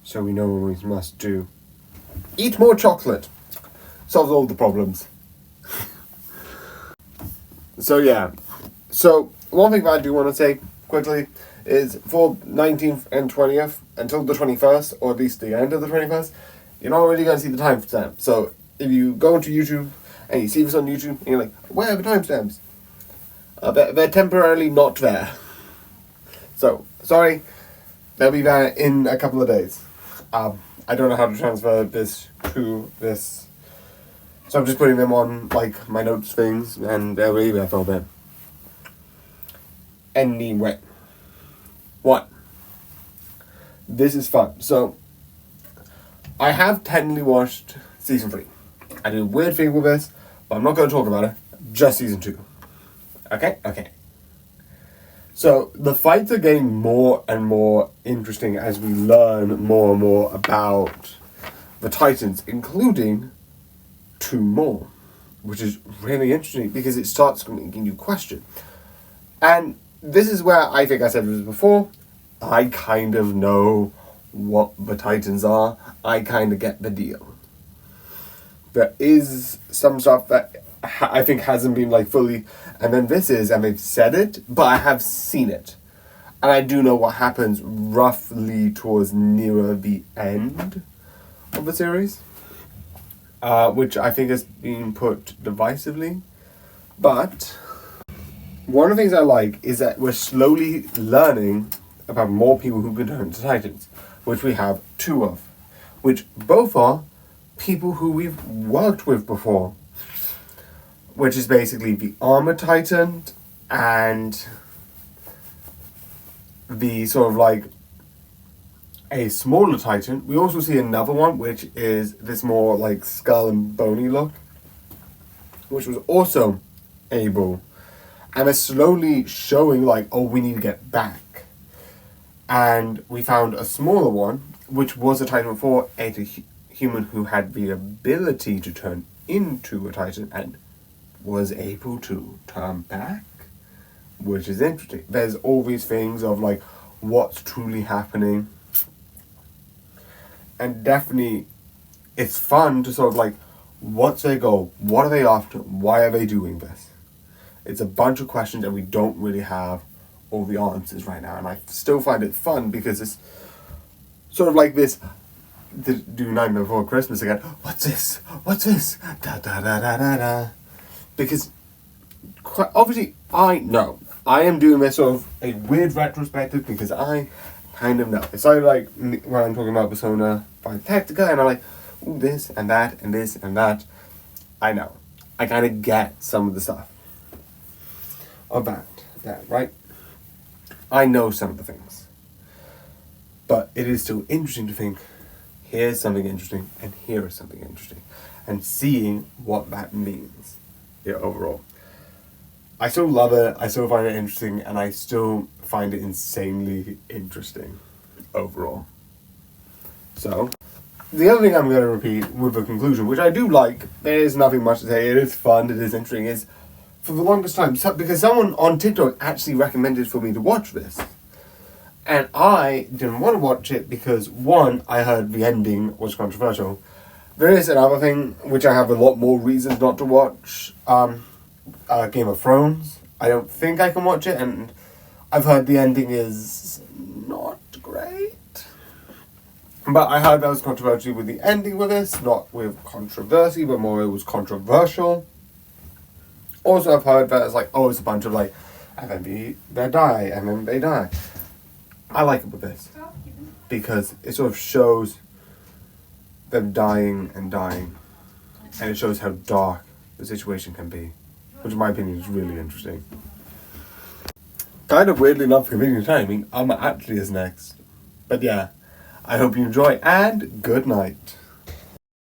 so we know what we must do. Eat more chocolate. Solves all the problems. So yeah. So one thing I do want to say quickly is for 19th and 20th until the 21st, or at least the end of the 21st, you're not really going to see the timestamp. So if you go into YouTube and you see this on YouTube and you're like, where are the timestamps? They're temporarily not there. So, sorry, they'll be there in a couple of days. I don't know how to transfer this to this. So I'm just putting them on, like, my notes things, and they'll be there for them. Anyway. What? This is fun. So, I have technically watched Season 3. I did a weird thing with this, but I'm not going to talk about it. Just Season 2. Okay? Okay. So, the fights are getting more and more interesting as we learn more and more about the Titans, including 2 more, which is really interesting because it starts making you question. And this is where I think I said this before. I kind of know what the Titans are. I kind of get the deal. There is some stuff that I think hasn't been like fully, and then this is, and they've said it, but I have seen it. And I do know what happens roughly towards nearer the end of the series. Which I think has been put divisively. But one of the things I like is that we're slowly learning about more people who can turn into Titans, which we have 2 of, which both are people who we've worked with before, which is basically the Armor Titan and the sort of like a smaller Titan. We also see another one, which is this more like skull and bony look, which was also able, and they're slowly showing like, oh, we need to get back. And we found a smaller one, which was a Titan before, a human who had the ability to turn into a Titan and was able to turn back, which is interesting. There's all these things of like what's truly happening, and definitely it's fun to sort of like, what's their goal, what are they after, why are they doing this? It's a bunch of questions and we don't really have all the answers right now, and I still find it fun because it's sort of like this, do Nightmare Before Christmas again, what's this, da da da da da da. Because obviously I know I am doing this sort of a weird retrospective because I kind of know. It's like when I'm talking about Persona 5 Tactica and I'm like, ooh, this and that and this and that. I know. I kind of get some of the stuff of that, right? I know some of the things. But it is still interesting to think, here's something interesting and here is something interesting. And seeing what that means. Yeah, overall. I still love it, I still find it interesting, and I still find it insanely interesting overall. So, the other thing I'm going to repeat with a conclusion, which I do like, there is nothing much to say, it is fun, it is interesting, is for the longest time, because someone on TikTok actually recommended for me to watch this. And I didn't want to watch it because, one, I heard the ending was controversial. There is another thing, which I have a lot more reasons not to watch, Game of Thrones. I don't think I can watch it, and I've heard the ending is not great. But I heard that was controversial with the ending with this, not with controversy, but more it was controversial. Also, I've heard that it's like, oh, it's a bunch of like, and then they die, and then they die. I like it with this, because it sort of shows them dying and dying, and it shows how dark the situation can be, which in my opinion is really interesting. Kind of weirdly enough, convenient timing, Alma actually is next. But yeah, I hope you enjoy, and good night.